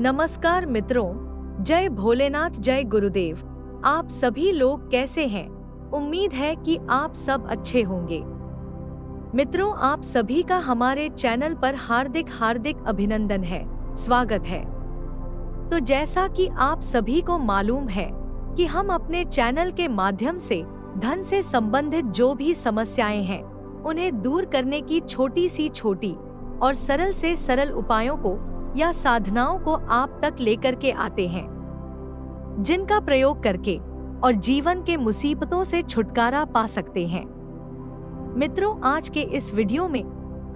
नमस्कार मित्रों, जय भोलेनाथ, जय गुरुदेव। आप सभी लोग कैसे हैं? उम्मीद है कि आप सब अच्छे होंगे। मित्रों, आप सभी का हमारे चैनल पर हार्दिक हार्दिक अभिनंदन है, स्वागत है। तो जैसा कि आप सभी को मालूम है कि हम अपने चैनल के माध्यम से धन से संबंधित जो भी समस्याएं हैं उन्हें दूर करने की छोटी सी छोटी और सरल से सरल उपायों को या साधनाओं को आप तक लेकर के आते हैं, जिनका प्रयोग करके और जीवन के मुसीबतों से छुटकारा पा सकते हैं। मित्रों, आज के इस वीडियो में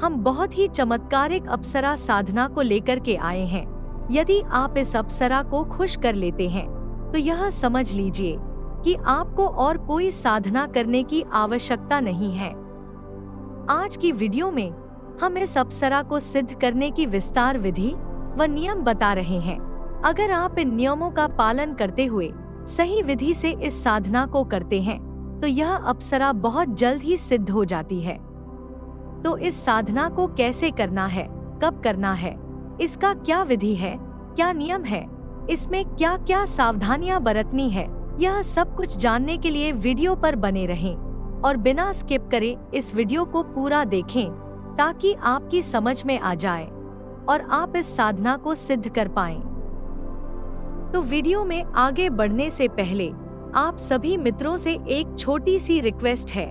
हम बहुत ही चमत्कारिक अप्सरा साधना को लेकर के आए हैं। यदि आप इस अप्सरा को खुश कर लेते हैं तो यह समझ लीजिए कि आपको और कोई साधना करने की आवश्यकता नहीं है। आज की वीडियो में हम इस अप्सरा को सिद्ध करने की विस्तार विधि व नियम बता रहे हैं। अगर आप इन नियमों का पालन करते हुए सही विधि से इस साधना को करते हैं तो यह अप्सरा बहुत जल्द ही सिद्ध हो जाती है। तो इस साधना को कैसे करना है, कब करना है, इसका क्या विधि है, क्या नियम है, इसमें क्या क्या सावधानियां बरतनी है, यह सब कुछ जानने के लिए वीडियो पर बने रहें और बिना स्किप करे इस वीडियो को पूरा देखें ताकि आपकी समझ में आ जाए और आप इस साधना को सिद्ध कर पाएं। तो वीडियो में आगे बढ़ने से पहले आप सभी मित्रों से एक छोटी सी रिक्वेस्ट है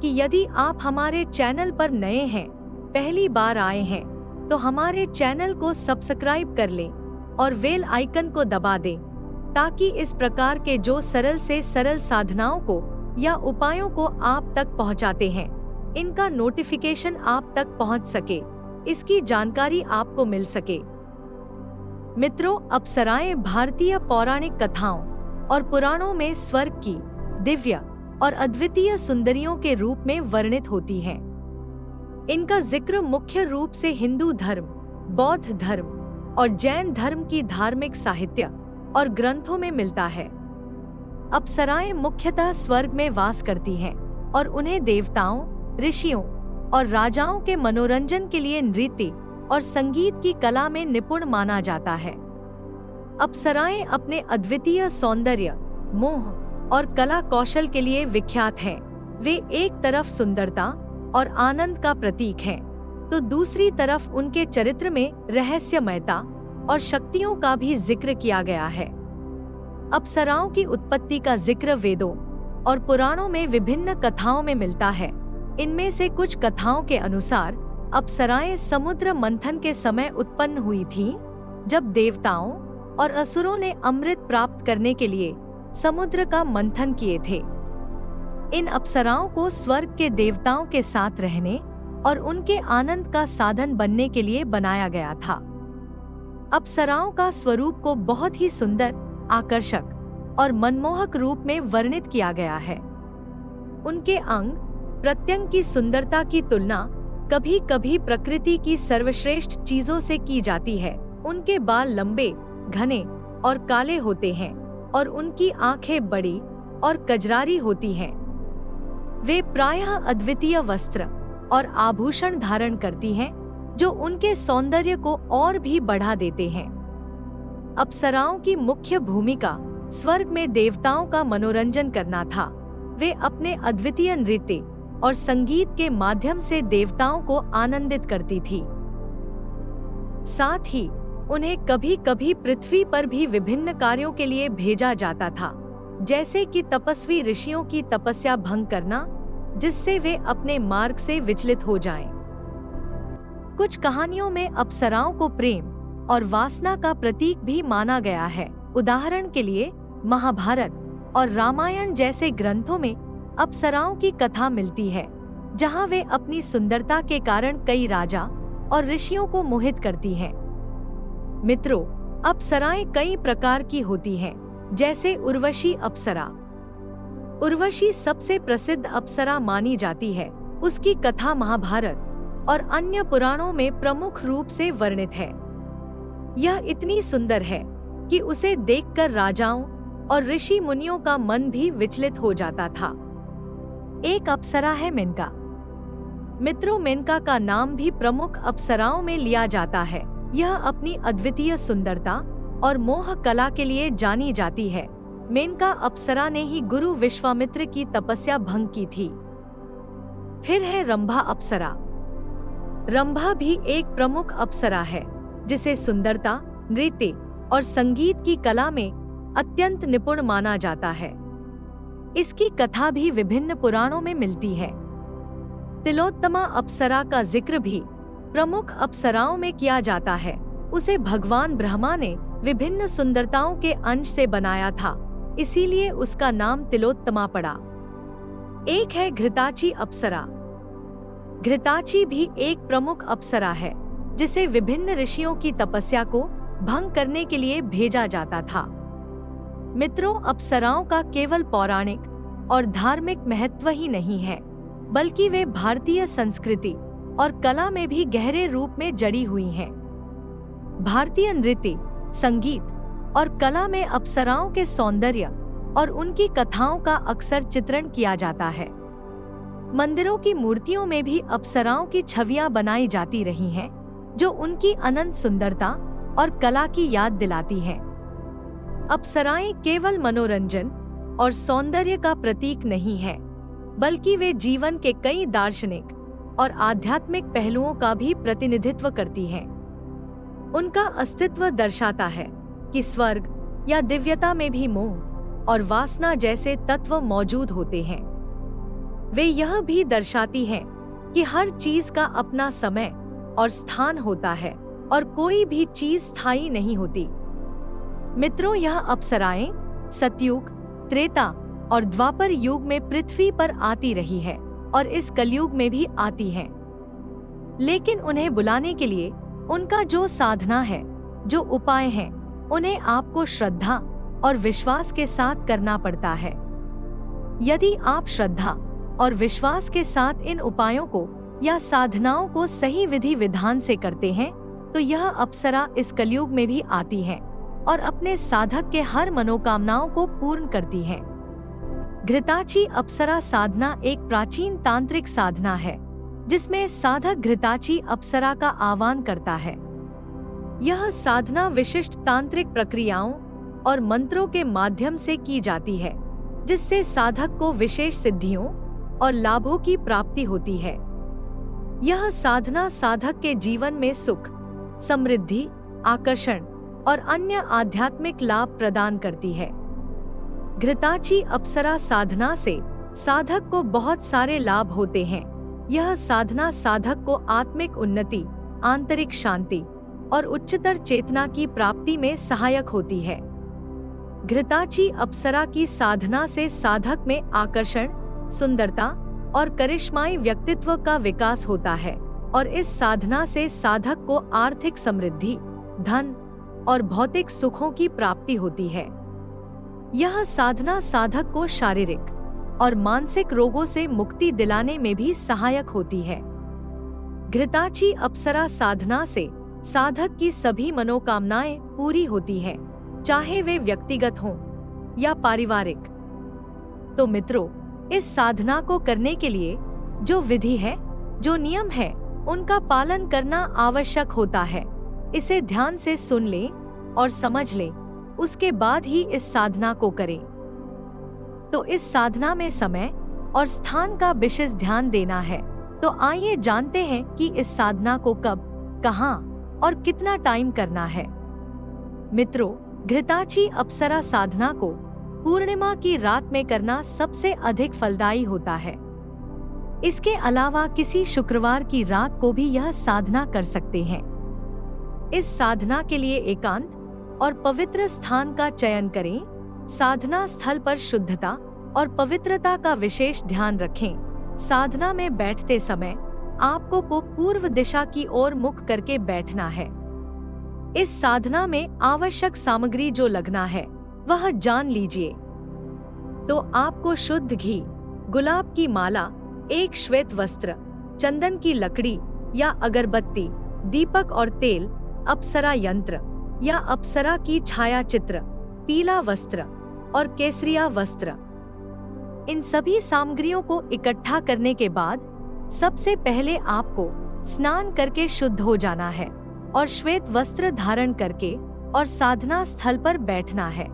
कि यदि आप हमारे चैनल पर नए हैं, पहली बार आए हैं, तो हमारे चैनल को सब्सक्राइब कर लें और बेल आइकन को दबा दें ताकि इस प्रकार के जो सरल से सरल साधनाओं को या उपायों को आप तक पहुंचाते हैं, इनका नोटिफिकेशन आप तक पहुंच सके, इसकी जानकारी आपको मिल सके। मित्रों, अप्सराएं भारतीय पौराणिक कथाओं और पुराणों में स्वर्ग की दिव्य और अद्वितीय सुंदरियों के रूप में वर्णित होती हैं। इनका जिक्र मुख्य रूप से हिंदू धर्म, बौद्ध धर्म और जैन धर्म की धार्मिक साहित्य और ग्रंथों में मिलता है। अप्सराएं मुख्यतः स्वर्ग में वास करती हैं और उन्हें देवताओं, ऋषियों और राजाओं के मनोरंजन के लिए नृत्य और संगीत की कला में निपुण माना जाता है। अप्सराएं अपने अद्वितीय सौंदर्य, मोह और कला कौशल के लिए विख्यात हैं। वे एक तरफ सुंदरता और आनंद का प्रतीक हैं, तो दूसरी तरफ उनके चरित्र में रहस्यमयता और शक्तियों का भी जिक्र किया गया है। अप्सराओं की उत्पत्ति का जिक्र वेदों और पुराणों में विभिन्न कथाओं में मिलता है। इनमें से कुछ कथाओं के अनुसार अप्सराएं समुद्र मंथन के समय उत्पन्न हुई थीं, जब देवताओं और असुरों ने अमृत प्राप्त करने के लिए समुद्र का मंथन किए थे। इन अप्सराओं को स्वर्ग के देवताओं के साथ रहने और उनके आनंद का साधन बनने के लिए बनाया गया था। अप्सराओं का स्वरूप को बहुत ही सुंदर, आकर्षक और मनमोहक रूप में वर्णित किया गया है। उनके अंग प्रत्यंग की सुंदरता की तुलना कभी कभी प्रकृति की सर्वश्रेष्ठ चीजों से की जाती है। उनके बाल लंबे, घने और काले होते हैं और उनकी आंखें बड़ी और कजरारी होती हैं। वे प्रायः अद्वितीय वस्त्र और आभूषण धारण करती हैं, जो उनके सौंदर्य को और भी बढ़ा देते हैं। अप्सराओं की मुख्य भूमिका स्वर्ग में देवताओं का मनोरंजन करना था। वे अपने अद्वितीय नृत्य और संगीत के माध्यम से देवताओं को आनंदित करती थी। साथ ही उन्हें कभी कभी पृथ्वी पर भी विभिन्न कार्यों के लिए भेजा जाता था, जैसे कि तपस्वी ऋषियों की तपस्या भंग करना, जिससे वे अपने मार्ग से विचलित हो जाएं। कुछ कहानियों में अप्सराओं को प्रेम और वासना का प्रतीक भी माना गया है। उदाहरण के लिए महाभारत और रामायण जैसे ग्रंथों में अप्सराओं की कथा मिलती है, जहां वे अपनी सुंदरता के कारण कई राजा और ऋषियों को मोहित करती हैं। मित्रों, अप्सराएं कई प्रकार की होती हैं, जैसे उर्वशी अप्सरा। उर्वशी सबसे प्रसिद्ध अप्सरा मानी जाती है। उसकी कथा महाभारत और अन्य पुराणों में प्रमुख रूप से वर्णित है। यह इतनी सुंदर है कि उसे देखकर राजाओं और ऋषि मुनियों का मन भी विचलित हो जाता था। एक अप्सरा है मेनका। मित्रों, मेनका का नाम भी प्रमुख अप्सराओं में लिया जाता है। यह अपनी अद्वितीय सुंदरता और मोह कला के लिए जानी जाती है। मेनका अप्सरा ने ही गुरु विश्वामित्र की तपस्या भंग की थी। फिर है रंभा अप्सरा। रंभा भी एक प्रमुख अप्सरा है, जिसे सुंदरता, नृत्य और संगीत की कला में अत्यंत निपुण माना जाता है। इसकी कथा भी विभिन्न पुराणों में मिलती है। तिलोत्तमा अप्सरा का जिक्र भी प्रमुख अप्सराओं में किया जाता है। उसे भगवान ब्रह्मा ने विभिन्न सुंदरताओं के अंश से बनाया था, इसीलिए उसका नाम तिलोत्तमा पड़ा। एक है घृताची अप्सरा। घृताची भी एक प्रमुख अप्सरा है, जिसे विभिन्न ऋषियों की तपस्या को भंग करने के लिए भेजा जाता था। मित्रों, अप्सराओं का केवल पौराणिक और धार्मिक महत्व ही नहीं है, बल्कि वे भारतीय संस्कृति और कला में भी गहरे रूप में जड़ी हुई हैं। भारतीय नृत्य, संगीत और कला में अप्सराओं के सौंदर्य और उनकी कथाओं का अक्सर चित्रण किया जाता है। मंदिरों की मूर्तियों में भी अप्सराओं की छवियां बनाई जाती रही हैं, जो उनकी अनंत सुंदरता और कला की याद दिलाती हैं। अप्सराएं केवल मनोरंजन और सौंदर्य का प्रतीक नहीं है, बल्कि वे जीवन के कई दार्शनिक और आध्यात्मिक पहलुओं का भी प्रतिनिधित्व करती हैं। उनका अस्तित्व दर्शाता है कि स्वर्ग या दिव्यता में भी मोह और वासना जैसे तत्व मौजूद होते हैं। वे यह भी दर्शाती हैं कि हर चीज का अपना समय और स्थान होता है और कोई भी चीज स्थायी नहीं होती। मित्रों, यह अप्सराएं सतयुग, त्रेता और द्वापर युग में पृथ्वी पर आती रही है और इस कलयुग में भी आती हैं। लेकिन उन्हें बुलाने के लिए उनका जो साधना है, जो उपाय हैं, उन्हें आपको श्रद्धा और विश्वास के साथ करना पड़ता है। यदि आप श्रद्धा और विश्वास के साथ इन उपायों को या साधनाओं को सही विधि विधान से करते हैं, तो यह अप्सरा इस कलयुग में भी आती हैं और अपने साधक के हर मनोकामनाओं को पूर्ण करती हैं। घृताची अप्सरा साधना एक प्राचीन तांत्रिक साधना है, जिसमें साधक घृताची अप्सरा का आह्वान करता है। यह साधना विशिष्ट तांत्रिक प्रक्रियाओं और मंत्रों के माध्यम से की जाती है, जिससे साधक को विशेष सिद्धियों और लाभों की प्राप्ति होती है। यह साधना साधक के जीवन में सुख, समृद्धि, आकर्षण और अन्य आध्यात्मिक लाभ प्रदान करती है। घृताची अप्सरा साधना से साधक को बहुत सारे लाभ होते हैं। यह साधना साधक को आत्मिक उन्नति, आंतरिक शांति और उच्चतर चेतना की प्राप्ति में सहायक होती है। घृताची अप्सरा की साधना से साधक में आकर्षण, सुंदरता और करिश्माई व्यक्तित्व का विकास होता है और इस साधना से साधक को आर्थिक समृद्धि, धन और भौतिक सुखों की प्राप्ति होती है। यह साधना साधक को शारीरिक और मानसिक रोगों से मुक्ति दिलाने में भी सहायक होती है। घृताची अप्सरा साधना से साधक की सभी मनोकामनाएं पूरी होती हैं, चाहे वे व्यक्तिगत हों या पारिवारिक। तो मित्रों, इस साधना को करने के लिए जो विधि है, जो नियम है, उनका पालन करना आवश्यक होता है। इसे ध्यान से सुन लें और समझ लें, उसके बाद ही इस साधना को करें। तो इस साधना में समय और स्थान का विशेष ध्यान देना है। तो आइए जानते हैं कि इस साधना को कब, कहां और कितना टाइम करना है। मित्रों, घृताची अप्सरा साधना को पूर्णिमा की रात में करना सबसे अधिक फलदायी होता है। इसके अलावा किसी शुक्रवार की रात को भी यह साधना कर सकते हैं। इस साधना के लिए एकांत और पवित्र स्थान का चयन करें। साधना स्थल पर शुद्धता और पवित्रता का विशेष ध्यान रखें। साधना में बैठते समय आपको को पूर्व दिशा की ओर मुख करके बैठना है। इस साधना में आवश्यक सामग्री जो लगना है वह जान लीजिए। तो आपको शुद्ध घी, गुलाब की माला, एक श्वेत वस्त्र, चंदन की लकड़ी या अगरबत्ती, दीपक और तेल, अप्सरा यंत्र या अप्सरा की छाया चित्र, पीला वस्त्र और केसरिया वस्त्र। इन सभी सामग्रियों को इकट्ठा करने के बाद सबसे पहले आपको स्नान करके शुद्ध हो जाना है और श्वेत वस्त्र धारण करके और साधना स्थल पर बैठना है।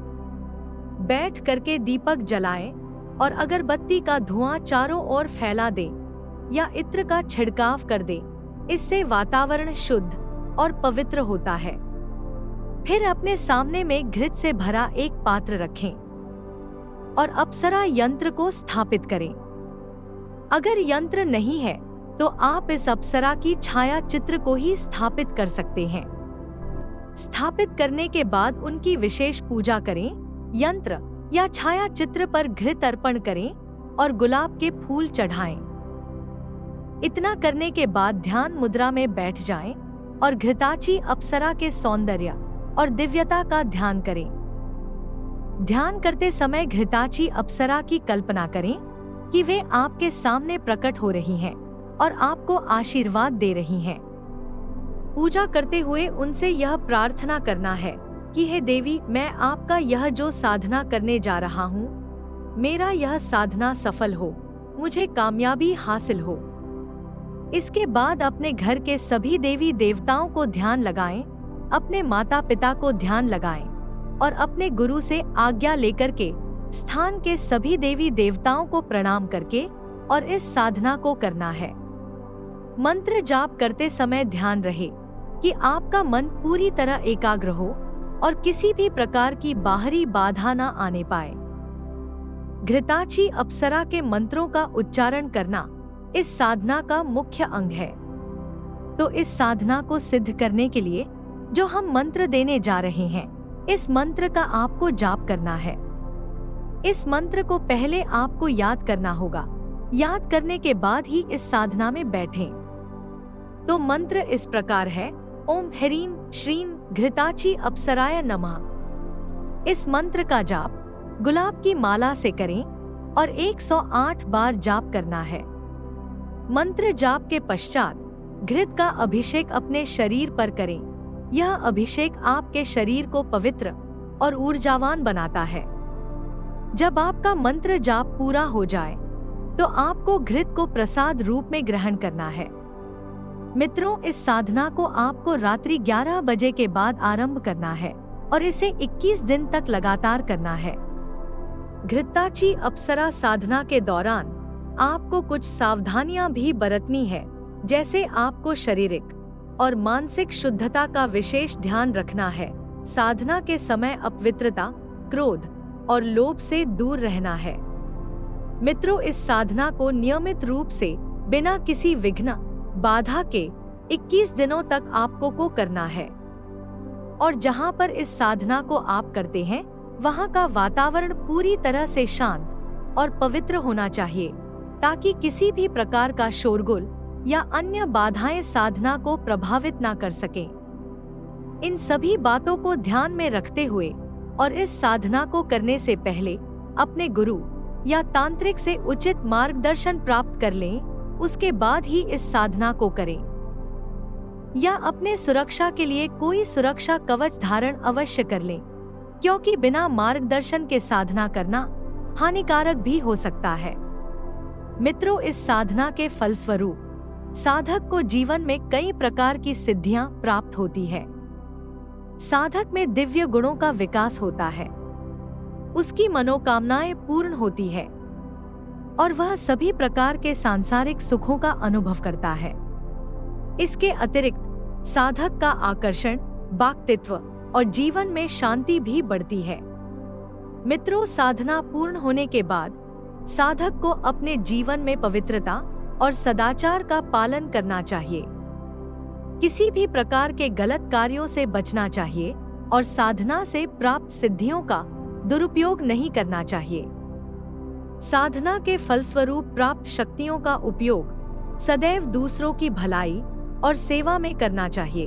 बैठ करके दीपक जलाएं और अगरबत्ती का धुआं चारों ओर फैला दें या इत्र का छिड़काव कर दें। इससे वातावरण शुद्ध और पवित्र होता है। फिर अपने सामने में घृत से भरा एक पात्र रखें और अप्सरा यंत्र को स्थापित करें। अगर यंत्र नहीं है तो आप इस अप्सरा की छाया चित्र को ही स्थापित कर सकते हैं। स्थापित करने के बाद उनकी विशेष पूजा करें। यंत्र या छाया चित्र पर घृत अर्पण करें और गुलाब के फूल चढ़ाएं। इतना करने के बाद ध्यान मुद्रा में बैठ जाएं और घृताची अप्सरा के सौंदर्य और दिव्यता का ध्यान करें। ध्यान करते समय घृताची अप्सरा की कल्पना करें कि वे आपके सामने प्रकट हो रही हैं और आपको आशीर्वाद दे रही हैं। पूजा करते हुए उनसे यह प्रार्थना करना है कि हे देवी, मैं आपका यह जो साधना करने जा रहा हूँ, मेरा यह साधना सफल हो, मुझे कामयाबी हासिल हो। इसके बाद अपने घर के सभी देवी देवताओं को ध्यान लगाएं, अपने माता पिता को ध्यान लगाएं और अपने गुरु से आज्ञा लेकर के स्थान के सभी देवी देवताओं को प्रणाम करके और इस साधना को करना है। मंत्र जाप करते समय ध्यान रहे कि आपका मन पूरी तरह एकाग्र हो और किसी भी प्रकार की बाहरी बाधा न आने पाए। घृताची अप्सरा के मंत्रों का उच्चारण करना इस साधना का मुख्य अंग है। तो इस साधना को सिद्ध करने के लिए जो हम मंत्र देने जा रहे हैं, इस मंत्र का आपको जाप करना है। इस मंत्र को पहले आपको याद करना होगा। याद करने के बाद ही इस साधना में बैठें। तो मंत्र इस प्रकार है: ओम ह्रीं श्रीं घृताची अप्सराय नमः। इस मंत्र का जाप गुलाब की माला से करें और 108 बार जाप करना है। मंत्र जाप के पश्चात घृत का अभिषेक अपने शरीर पर करें। यह अभिषेक आपके शरीर को पवित्र और ऊर्जावान बनाता है। जब आपका मंत्र जाप पूरा हो जाए तो आपको घृत को प्रसाद रूप में ग्रहण करना है। मित्रों, इस साधना को आपको रात्रि 11 बजे के बाद आरंभ करना है और इसे 21 दिन तक लगातार करना है। घृताची अप्सरा साधना के दौरान आपको कुछ सावधानियां भी बरतनी है, जैसे आपको शारीरिक और मानसिक शुद्धता का विशेष ध्यान रखना है। साधना के समय अपवित्रता, क्रोध और लोभ से दूर रहना है। मित्रों, इस साधना को नियमित रूप से बिना किसी विघ्न बाधा के 21 दिनों तक आपको को करना है। और जहां पर इस साधना को आप करते हैं, वहां का वातावरण पूरी तरह से शांत और पवित्र होना चाहिए, ताकि किसी भी प्रकार का शोरगुल या अन्य बाधाएं साधना को प्रभावित ना कर सकें। इन सभी बातों को ध्यान में रखते हुए और इस साधना को करने से पहले अपने गुरु या तांत्रिक से उचित मार्गदर्शन प्राप्त कर लें। उसके बाद ही इस साधना को करें। या अपने सुरक्षा के लिए कोई सुरक्षा कवच धारण अवश्य कर लें, क्योंकि बिना मार्गदर्शन के साधना करना हानिकारक भी हो सकता है। मित्रों, इस साधना के फलस्वरूप साधक को जीवन में कई प्रकार की सिद्धियां प्राप्त होती है। साधक में दिव्य गुणों का विकास होता है, उसकी मनोकामनाएं पूर्ण होती है और वह सभी प्रकार के सांसारिक सुखों का अनुभव करता है। इसके अतिरिक्त साधक का आकर्षण, वाक्तित्व और जीवन में शांति भी बढ़ती है। मित्रों, साधना पूर्ण होने के बाद साधक को अपने जीवन में पवित्रता और सदाचार का पालन करना चाहिए। किसी भी प्रकार के गलत कार्यों से बचना चाहिए और साधना से प्राप्त सिद्धियों का दुरुपयोग नहीं करना चाहिए। साधना के फलस्वरूप प्राप्त शक्तियों का उपयोग सदैव दूसरों की भलाई और सेवा में करना चाहिए।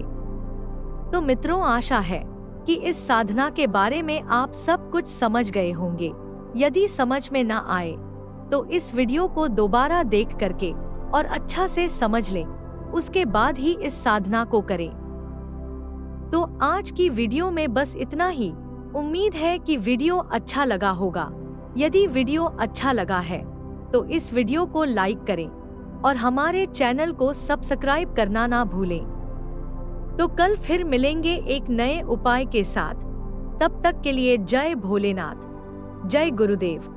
तो मित्रों, आशा है कि इस साधना के बारे में आप सब कुछ समझ गए होंगे। यदि समझ में ना आए तो इस वीडियो को दोबारा देख करके और अच्छा से समझ लें, उसके बाद ही इस साधना को करें। तो आज की वीडियो में बस इतना ही। उम्मीद है कि वीडियो अच्छा लगा होगा। यदि वीडियो अच्छा लगा है तो इस वीडियो को लाइक करें और हमारे चैनल को सब्सक्राइब करना ना भूलें। तो कल फिर मिलेंगे एक नए उपाय के साथ। तब तक के लिए जय भोलेनाथ, जय गुरुदेव।